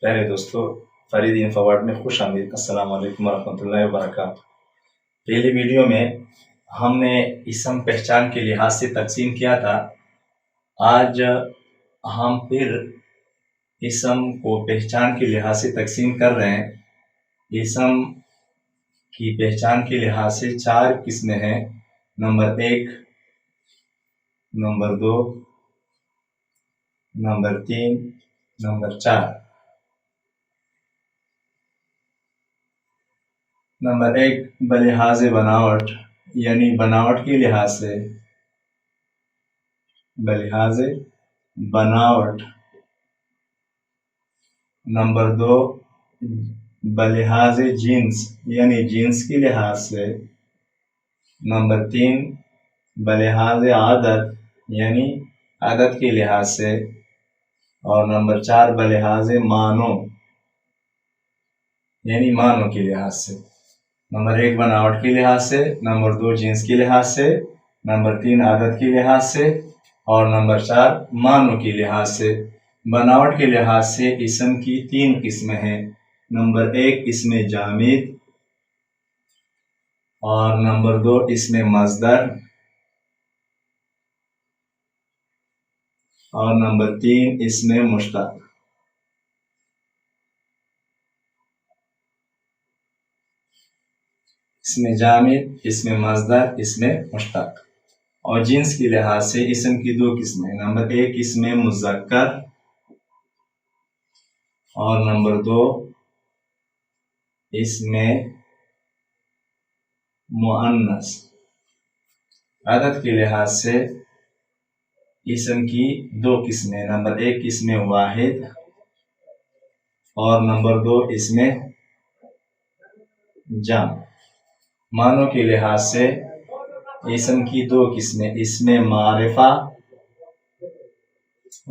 پہلے دوستو فرید انفوارڈ میں خوش آمدید۔ السلام علیکم ورحمۃ اللہ وبرکاتہ۔ پہلی ویڈیو میں ہم نے اسم پہچان کے لحاظ سے تقسیم کیا تھا۔ آج ہم پھر اسم کو پہچان کے لحاظ سے تقسیم کر رہے ہیں۔ اسم کی پہچان کے لحاظ سے 4 قسمیں ہیں: number 1، number 2، number 3، number 4۔ Number 1 بلحاظ بناوٹ، یعنی بناوٹ کے لحاظ سے، بلحاظ بناوٹ۔ نمبر 2 بلحاظ جنس، یعنی جنس کے لحاظ سے۔ نمبر 3 بلحاظ عادت، یعنی عادت کے لحاظ سے۔ اور نمبر 4 بلحاظ معنوں، یعنی معنوں کے لحاظ سے۔ نمبر 1 بناوٹ کے لحاظ سے، نمبر 2 جنس کے لحاظ سے، نمبر 3 عادت کے لحاظ سے، اور نمبر 4 معنوں کے لحاظ سے۔ بناوٹ کے لحاظ سے اسم کی 3 قسمیں ہیں: نمبر 1 اسم جامد، اور نمبر 2 اسم مصدر، اور نمبر 3 اسم مشتق۔ اسم جامد، اسم مصدر، اسم مشتق۔ اور جنس کے لحاظ سے اسم کی 2 قسمیں: نمبر 1 اسم مذکر، اور نمبر 2 اسم مؤنث۔ عدد کے لحاظ سے اسم کی 2 قسمیں: نمبر 1 اسم واحد، اور نمبر 2 اسم جمع۔ معنوں کے لحاظ سے اسم کی 2 قسمیں: اسم معرفہ،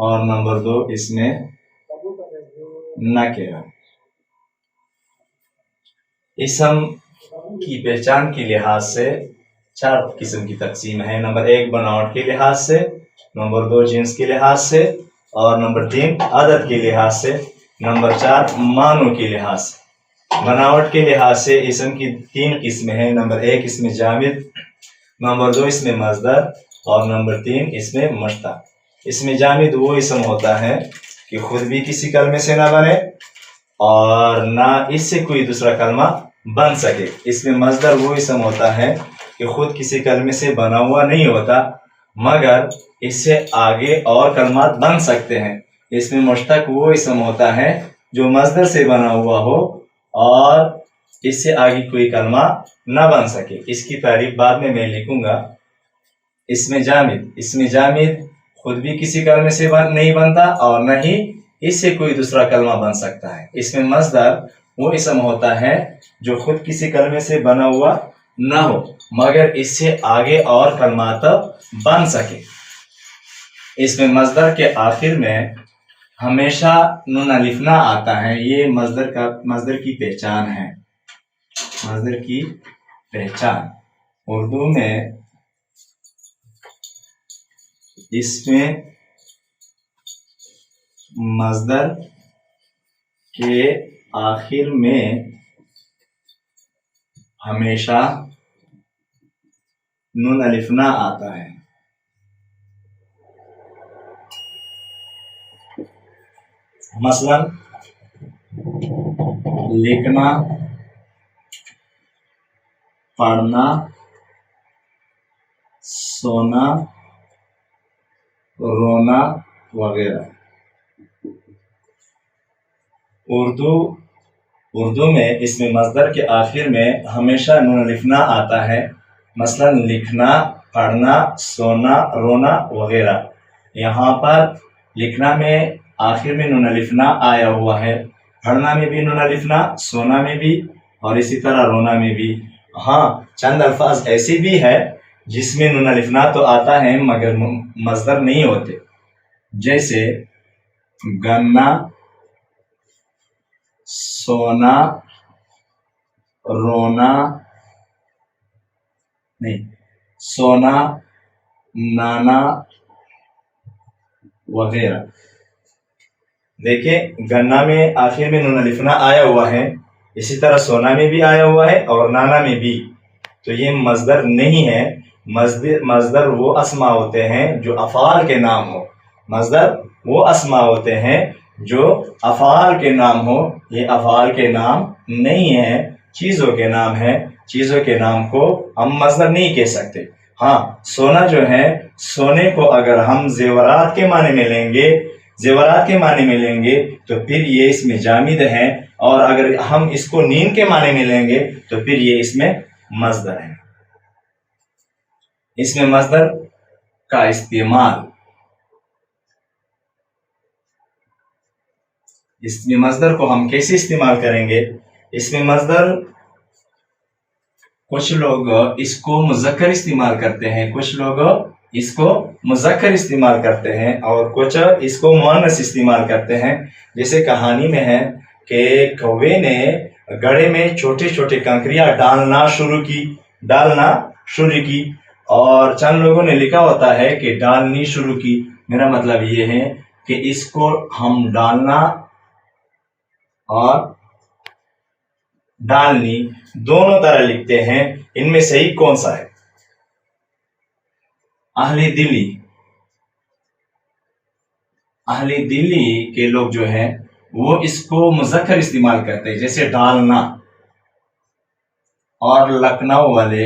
اور نمبر 2 اسم نکرہ۔ اسم کی پہچان کے لحاظ سے 4 قسم کی تقسیم ہے: نمبر 1 بناوٹ کے لحاظ سے، نمبر 2 جنس کے لحاظ سے، اور نمبر 3 عدد کے لحاظ سے، نمبر 4 معنوں کے لحاظ سے۔ بناوٹ کے لحاظ سے اسم کی 3 قسمیں ہیں: نمبر 1 اسم جامد، نمبر 2 اسم مصدر، اور نمبر 3 اسم مشتق۔ اسم جامد وہ اسم ہوتا ہے کہ خود بھی کسی کلمے سے نہ بنے اور نہ اس سے کوئی دوسرا کلمہ بن سکے۔ اسم مصدر وہ اسم ہوتا ہے کہ خود کسی کلمے سے بنا ہوا نہیں ہوتا مگر اس سے آگے اور کلمات بن سکتے ہیں۔ اسم مشتق وہ اسم ہوتا ہے جو مصدر سے بنا ہوا ہو اور اس سے آگے کوئی کلمہ نہ بن سکے۔ اس کی تعریف بعد میں لکھوں گا۔ اسم جامد خود بھی کسی کلمے سے نہیں بنتا اور نہ ہی اس سے کوئی دوسرا کلمہ بن سکتا ہے۔ اسم مصدر وہ اسم ہوتا ہے جو خود کسی کلمے سے بنا ہوا نہ ہو مگر اس سے آگے اور کلمات بن سکے۔ اسم مصدر کے آخر میں ہمیشہ نون الف نہ آتا ہے۔ یہ مصدر کی پہچان ہے۔ مصدر کی پہچان اردو میں اسم مصدر کے آخر میں ہمیشہ نون الف نہ آتا ہے۔ مثلا لکھنا، پڑھنا، سونا، رونا وغیرہ۔ اردو میں اسم مصدر کے آخر میں ہمیشہ نون الف نہ آتا ہے۔ مثلا لکھنا، پڑھنا، سونا، رونا وغیرہ۔ یہاں پر لکھنا میں آخر میں نون الف نہ آیا ہوا ہے، پڑھنا میں بھی نون الف نہ، سونا میں بھی، اور اسی طرح رونا میں بھی۔ ہاں چند الفاظ ایسے بھی ہے جس میں نون الف نہ تو آتا ہے مگر مصدر نہیں ہوتے، جیسے گنا، سونا، نانا وغیرہ۔ देखिए गन्ना में आखिर में नून अलिफ ना आया हुआ है, इसी तरह सोना में भी आया हुआ है और नाना में भी। तो ये मजदर नहीं है। मजदर वो अस्मा होते हैं जो अफ़ाल के नाम हो। मजदर वो अस्मा होते हैं जो अफ़ाल के नाम हो। ये अफ़ाल के नाम नहीं है, चीज़ों के नाम है। चीज़ों के नाम को हम मजदर नहीं कह सकते। हाँ, सोना जो है, सोने को अगर हम जेवरात के माने में लेंगे, जेवरात के माने में लेंगे तो फिर ये इसमें जामिद है, और अगर हम इसको नीम के माने में लेंगे तो फिर ये इसमें मजदर है। इसमें मजदर का इस्तेमाल, इसमें मजदर को हम कैसे इस्तेमाल करेंगे? इसमें मजदर कुछ लोग इसको मुज़क्कर इस्तेमाल करते हैं, कुछ लोग इसको मुज़क्कर इस्तेमाल करते हैं और कुछ इसको मुअन्नस इस्तेमाल करते हैं। जैसे कहानी में है कि कौवे ने गड़े में छोटे छोटे कंकरियां डालना शुरू की, और चंद लोगों ने लिखा होता है कि डालनी शुरू की। मेरा मतलब ये है कि इसको हम डालना और डालनी दोनों तरह लिखते हैं। इनमें सही कौन सा है? अहले दिल्ली के लोग जो हैं वो इसको मुज़क्कर इस्तेमाल करते हैं, जैसे डालना, और लखनऊ वाले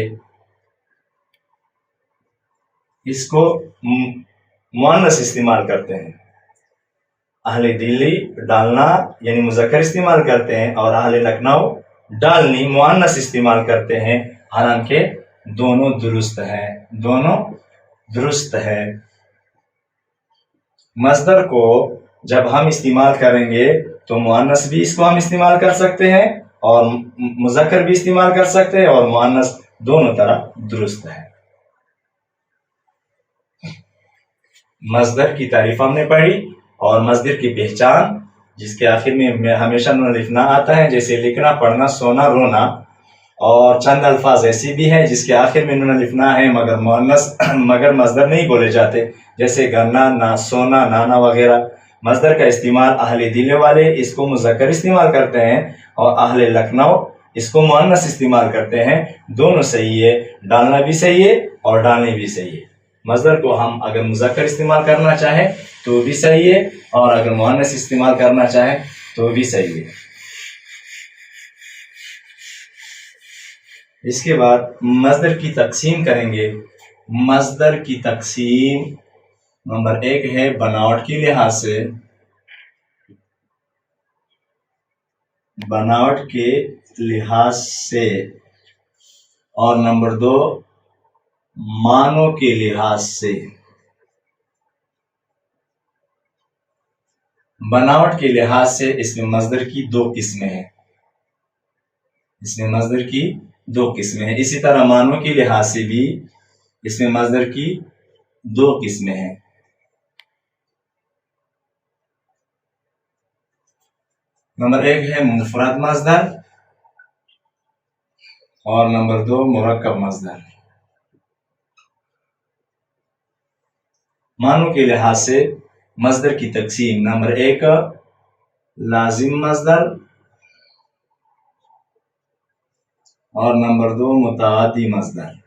इसको मुअन्नस इस्तेमाल करते हैं। अहले दिल्ली डालना यानी मुज़क्कर इस्तेमाल करते हैं और अहले लखनऊ डालनी मुअन्नस इस्तेमाल करते हैं। हालांकि दोनों दुरुस्त है, दोनों दुरुस्त है। मजदर को जब हम इस्तेमाल करेंगे तो मुअन्नस भी इसको हम इस्तेमाल कर सकते हैं और मुज़क्कर भी इस्तेमाल कर सकते हैं, और मुअन्नस दोनों तरह दुरुस्त है। मजदर की तारीफ हमने पढ़ी और मजदर की पहचान, जिसके आखिर में हमेशा नून अलिफ ना आता है, जैसे लिखना, पढ़ना, सोना, रोना। और चंद अल्फाज ऐसी भी हैं जिसके आखिर में नून अलिफ ना है मगर मजदर नहीं बोले जाते, जैसे गन्ना, ना, सोना, नाना वगैरह। मजदर का इस्तेमाल अहले दिल वाले इसको मुज़क्कर इस्तेमाल करते हैं और अहले लखनऊ इसको मुअन्नस इस्तेमाल करते हैं। दोनों सही है, डालना भी सही है और डालनी भी सही है। मजदर को हम अगर मुज़क्कर इस्तेमाल करना चाहें तो भी सही है, और अगर मुअन्नस इस्तेमाल करना चाहें तो भी सही है। इसके बाद मजदर की तकसीम करेंगे। मजदर की तकसीम नंबर 1 है बनावट के लिहाज से, बनावट के लिहाज से, और नंबर 2 मानों के लिहाज से। बनावट के लिहाज से इसमें मजदर की 2 किस्में हैं, इसमें मजदर की 2 किस्में हैं। इसी तरह मानों के लिहाज से भी इसमें मजदर की 2 किस्में हैं। नंबर 1 है मुफरद मजदर और नंबर 2 मुरक्कब मजदर। मानों के लिहाज से मजदर की तकसीम, नंबर 1 लाजिम मजदर और नंबर 2 मुताअद्दी मजदर।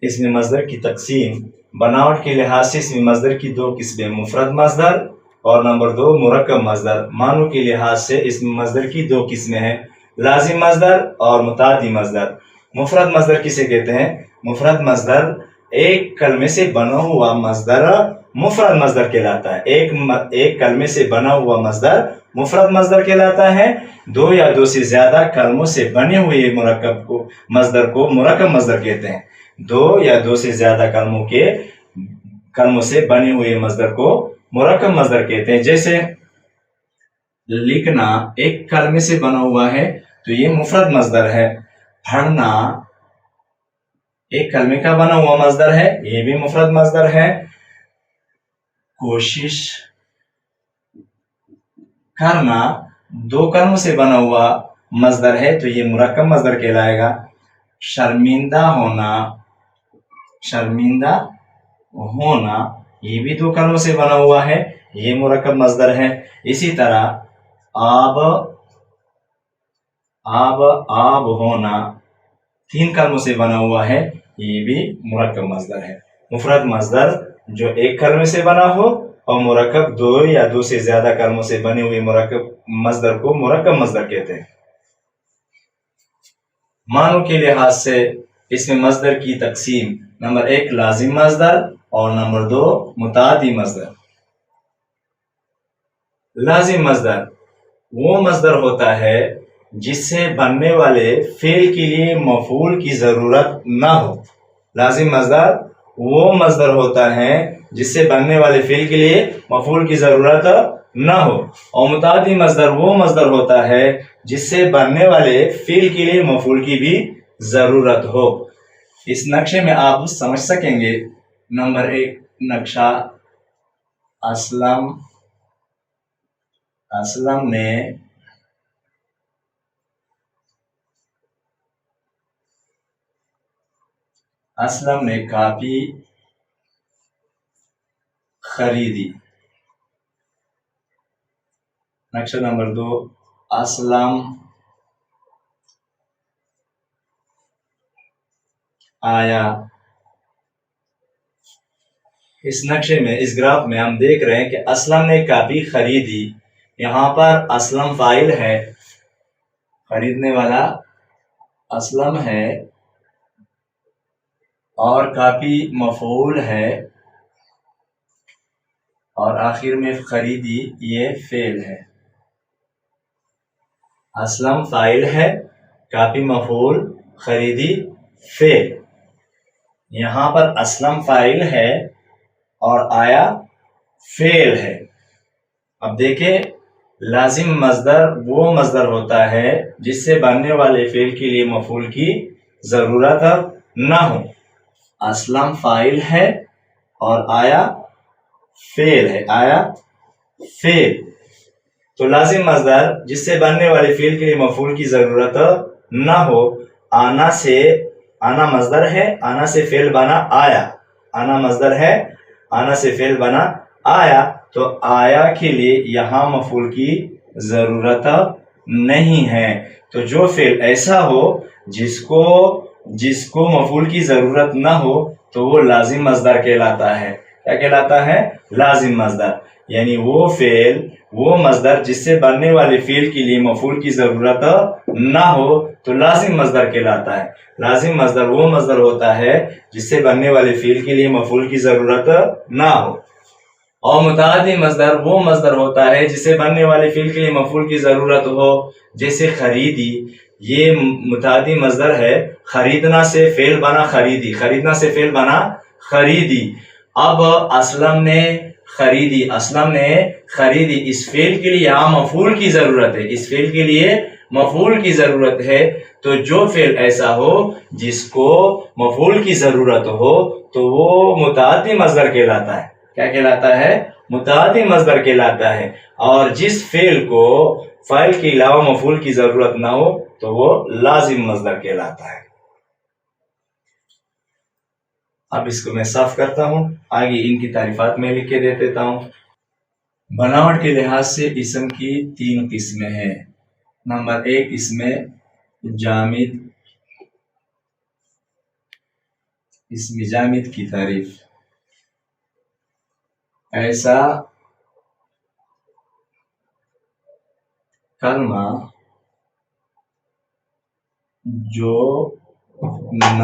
इसमें मजदर की तकसीम बनावट के लिहाज से इसमें मजदर की 2 किस्में, मुफरद मजदर और नंबर 2 मुरक्कब मजदर। मानों के लिहाज से इसमें मजदर की 2 किस्में हैं, लाजिम मजदर और मुताअद्दी मजदर। मुफरद मजदर किसे कहते हैं? मुफरद मजदर एक कलमे से बना हुआ मजदर मुफरद मजदर कहलाता है। एक कलमे से बना हुआ मजदर मुफरद मजदर कहलाता है। 2 या 2 से ज्यादा कलमों से बने हुए मुरक्कब को मजदर को मुरक्कब मजदर कहते हैं। 2 या 2 से ज्यादा कलमों से बने हुए मजदर को मुरक्कब मजदर कहते हैं। जैसे लिखना एक कलमे से बना हुआ है तो ये मुफरद मजदर है। पढ़ना एक कलमे का बना हुआ मजदर है, ये भी मुफरद मजदर है। कोशिश करना 2 कलमों से बना हुआ मजदर है तो ये मुरक्कब मजदर कहलाएगा। शर्मिंदा होना, शर्मिंदा होना, ये भी दो कलमों से बना हुआ है, ये मुरक्कब मस्दर है। इसी तरह आब, आब होना तीन कलमों से बना हुआ है, ये भी मुरक्कब मस्दर है। मुफरद मस्दर जो एक कलमे से बना हो और मुरक्कब दो या दो से ज्यादा कलमों से बने हुए मुरक्कब मस्दर को मुरक्कब मस्दर कहते हैं। मानों के लिहाज से इसमें मस्दर की तकसीम नंबर 1 लाजिम मस्दर और नंबर 2 मुतादी मस्दर। लाजिम मस्दर वो मस्दर होता है जिससे बनने वाले फेल के लिए मफूल की जरूरत ना हो। लाजिम मस्दर वो मस्दर होता है जिससे बनने वाले फेल के लिए मफूल की जरूरत ना हो। और मुतादी मस्दर वो मस्दर होता है जिससे बनने वाले फेल के लिए मफूल की भी जरूरत हो। इस नक्शे में आप समझ सकेंगे। नंबर 1 नक्शा, असलम ने कापी खरीदी। नक्शा नंबर 2 असलम आया। इस नक्शे में, इस ग्राफ में हम देख रहे हैं कि असलम ने कापी खरीदी। यहाँ पर असलम फाइल है, खरीदने वाला असलम है, और कापी मफऊल है, और आखिर में खरीदी ये फेल है। असलम फाइल है, कापी मफऊल, खरीदी फेल। यहाँ पर असलम फाइल है और आया फेल है। अब देखें, लाजिम मस्दर वो मस्दर होता है जिससे बनने वाले फेल के लिए मफूल की जरूरत ना हो। असलम फाइल है और आया फेल है, आया फेल। तो लाजिम मस्दर जिससे बनने वाले फेल के लिए मफूल की जरूरत ना हो। आना से, आना मस्दर है, आना से फेल बना आया। आना मस्दर है, आना से फेल बना आया। तो आया के लिए यहां मफूल की जरूरत नहीं है। तो जो फेल ऐसा हो जिसको मफूल की जरूरत ना हो तो वो लाजिम मस्दर कहलाता है। क्या कहलाता है? लाजिम मस्दर। यानी वो फेल, वो मस्दर जिससे बनने वाले फेल के लिए मफूल की जरूरत ना हो तो लाजिम मस्दर कहलाता है। लाजिम मस्दर वो मस्दर होता है जिससे बनने वाले फेल के लिए मफूल की जरूरत ना हो। और मुतादी मस्दर वो मस्दर होता है जिससे बनने वाले फेल के लिए मफूल की जरूरत हो। जैसे खरीदी, ये मुतादी मस्दर है, खरीदना से फेल बना खरीदी, खरीदना से फेल बना खरीदी। अब असलम ने खरीदी, असलम ने खरीदी, इस फेल के लिए यहाँ मफूल की जरूरत है, इस फेल के लिए मफूल की जरूरत है। तो जो फेल ऐसा हो जिसको मफूल की जरूरत हो तो वो मुतादी मस्दर कहलाता है। क्या कहलाता है? मुतादी मस्दर कहलाता है। और जिस फेल को फाइल के अलावा मफूल की जरूरत ना हो तो वो लाजिम मस्दर कहलाता है। अब इसको मैं साफ करता हूं, आगे इनकी तारीफात में लिख के दे देता हूं। बनावट के लिहाज से इसम की 3 किस्में हैं। नंबर 1 इसमें जामिद, इसमें जामिद की तारीफ, ऐसा कलमा जो न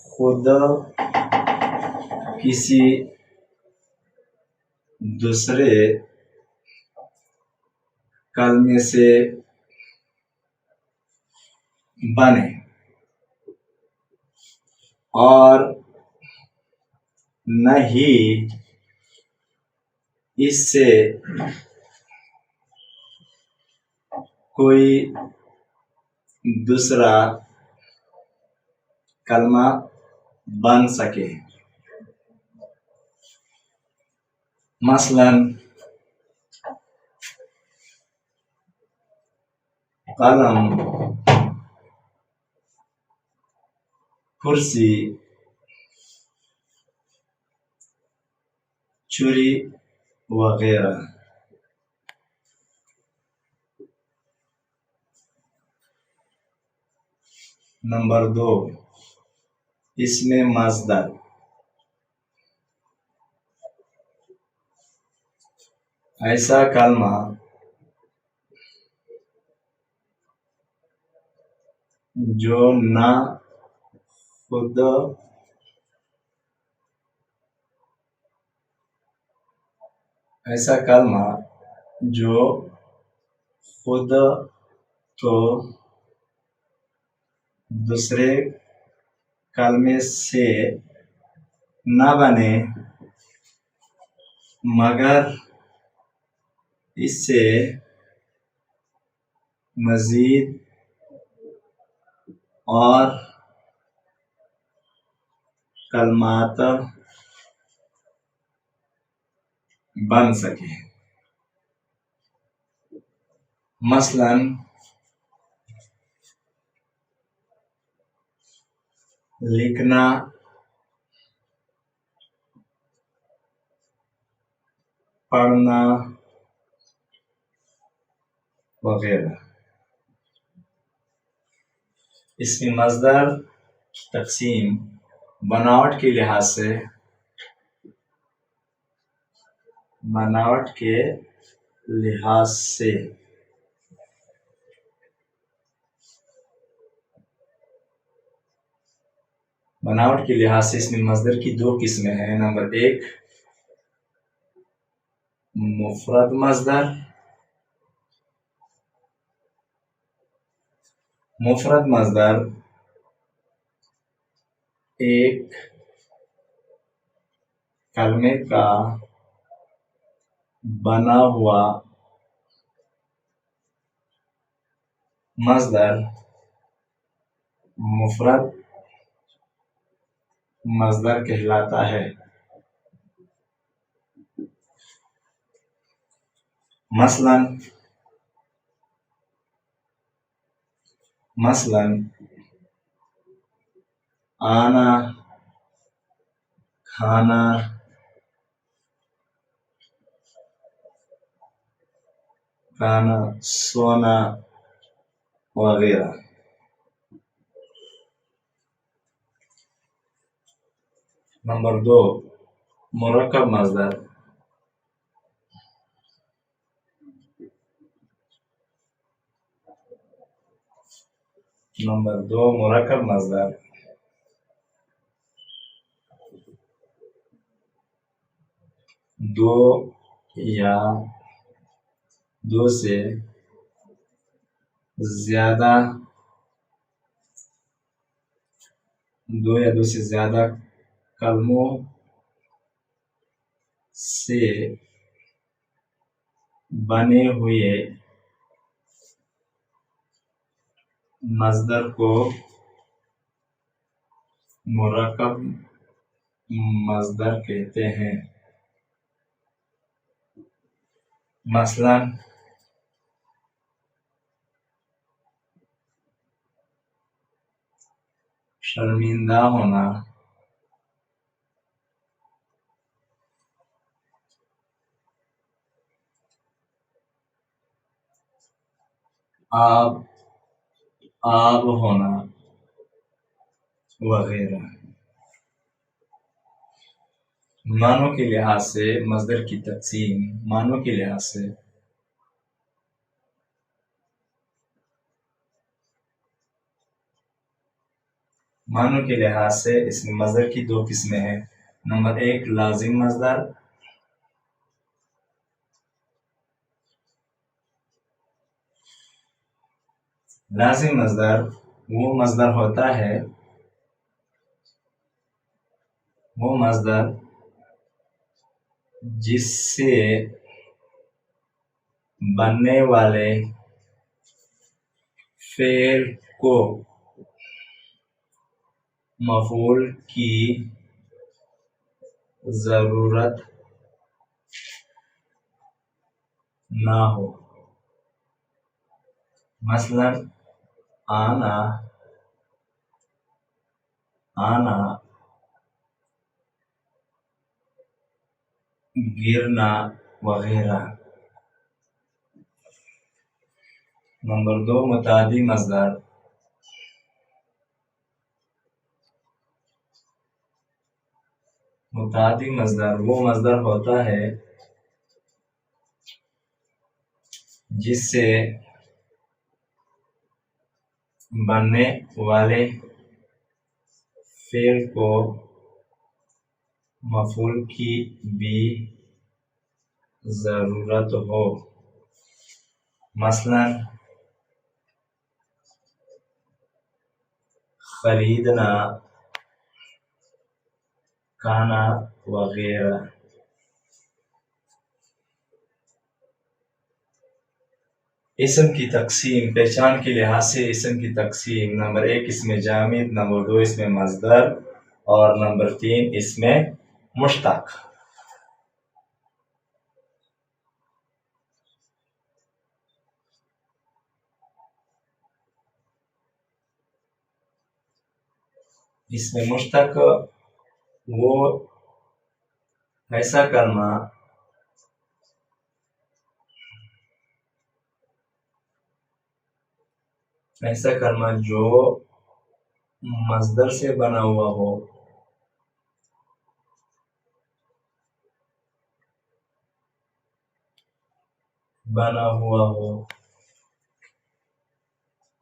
खुद किसी दूसरे कलमे से बने और न ही इससे कोई दूसरा कलमा बन सके। मसलन कलम, कुर्सी, چوری وغیرہ. نمبر 2 اسم مصدر. ایسا کلمہ جو نہ خود ایسا کلمہ جو خود تو دوسرے کلمے سے نہ بنے مگر اس سے مزید اور کلمات بن سکے. مثلا لکھنا، پڑھنا وغیرہ. اسم مصدر کی تقسیم بناوٹ کے لحاظ سے اسم مصدر کی 2 قسمیں ہیں. نمبر 1 مفرد مصدر. مفرد مصدر ایک کلمے کا بنا ہوا مصدر مفرد مصدر کہلاتا ہے. مثلا آنا، کھانا، سونا وغیرہ. نمبر 2 مرکب مصدر. مرکب مصدر دو یا دو سے زیادہ کلموں سے بنے ہوئے مصدر کو مرکب مصدر کہتے ہیں. مثلا شرمندہ ہونا، آب ہونا وغیرہ. معنوں کے لحاظ سے مصدر کی تقسیم معنوں کے لحاظ سے اسم مصدر کی 2 قسمیں ہیں. نمبر 1 لازم مصدر. لازم مصدر وہ مصدر ہوتا ہے جس سے بننے والے فعل کو مفعول کی ضرورت نہ ہو. مثلا آنا गिरना वगैरह। नंबर 2 मुतादी मज़दर। मुतादी मज़दर वो मज़दर होता है जिससे बनने वाले फेल को मफूल की भी ज़रूरत हो। मसलन खरीदना, खाना वगैरह। इसम की तकसीम, पहचान के लिहाज से इसम की तकसीम। नंबर 1 इसमें जामिद, नंबर 2 इसमें मज़दर और नंबर 3 इसमें मुश्तक। इसमें मुश्तक वो ऐसा कलमा जो मज़दर से बना हुआ हो,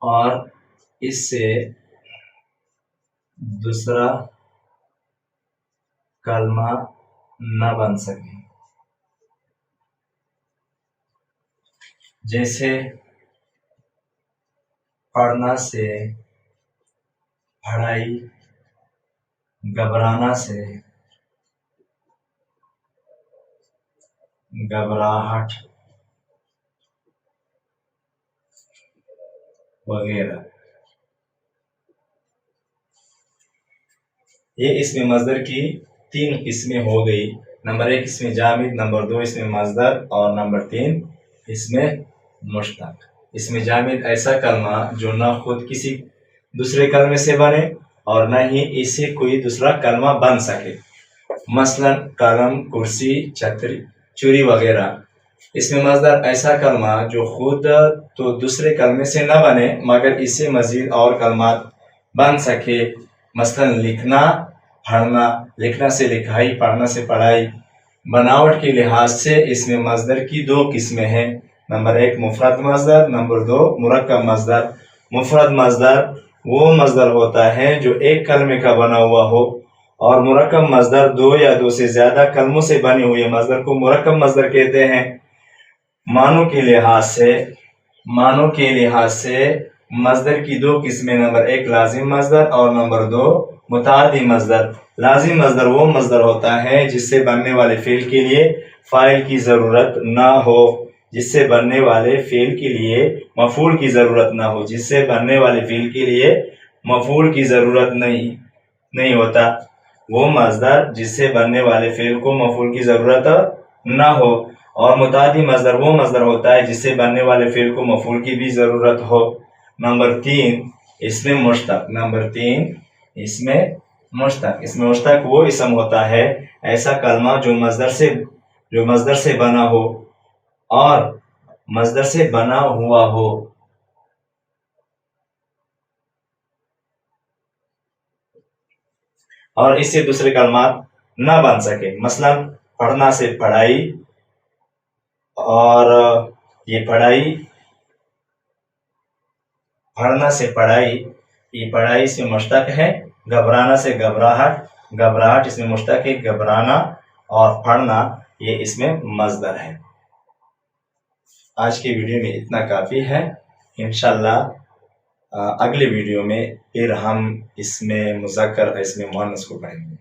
और इससे दूसरा कलमा न बन सके। जैसे पढ़ना से पढ़ाई, घबराना से घबराहट वगैरह। ये इसमें मज़दर की 3 किस्में हो गई। नंबर 1 इसमें जामिद, नंबर 2 इसमें मज़दर और नंबर 3 इसमें मुश्तक। इसमें जामिद ऐसा कलमा जो न खुद किसी दूसरे कलमे से बने और न ही इससे कोई दूसरा कलमा बन सके। मसलन कलम, कुर्सी, छतरी, चूरी वगैरह। इसमें मज़दर ऐसा कलमा जो खुद तो दूसरे कलमे से न बने मगर इससे मजीद और कलमात बन सके। मसलन लिखना, पढ़ना, लिखना से लिखाई, पढ़ना से पढ़ाई। बनावट के लिहाज से इसमें मज़दर की 2 किस्में हैं। Number 1 मुफरद मज़दर, number 2 मुरक्कब मज़दर। मुफरद मज़दर वो मज़दर होता है जो एक कलमे का बना हुआ हो, और मुरक्कब मज़दर 2 या 2 से ज्यादा कलमों से बने हुए मज़दर को मुरक्कब मज़दर कहते हैं। मानों के लिहाज से मज़दर की 2 किस्में, नंबर 1 लाजिम मज़दर और नंबर 2 मुताअद्दी मज़दर। लाजिम मज़दर वो मज़दर होता है जिससे बनने वाले फ़ेल के लिए फ़ाइल की ज़रूरत ना हो, जिससे बनने वाले फ़ेल के लिए मफ़ूल की ज़रूरत ना हो, जिससे बनने वाले फ़ेल के लिए मफ़ूल की ज़रूरत नहीं होता। वो मज़दर जिससे बनने वाले फ़ेल को मफ़ूल की ज़रूरत ना हो। और मुताअद्दी मज़दर वो मज़दर होता है जिससे बनने वाले फ़ेल को मफ़ूल की भी ज़रूरत हो। नंबर 3 इसमें मुश्तक। नंबर 3 इसमें मुश्तक। इसमें मुश्तक वो इसम होता है ऐसा कलमा जो मज़दर से बना हो और मज़दर से बना हुआ हो, और इससे दूसरे कलमात न बन सके। मसलन पढ़ना से पढ़ाई, और ये पढ़ना से पढ़ाई, ये पढ़ाई से मुश्तक है। घबराना से घबराहट, घबराहट इसमें मुश्तक है घबराना, और पढ़ना ये इसमें मज़दर है। आज की वीडियो में इतना काफ़ी है। इंशाअल्लाह अगले वीडियो में फिर हम इसमें मुज़क्कर, इसमें मुअन्नस को पढ़ेंगे।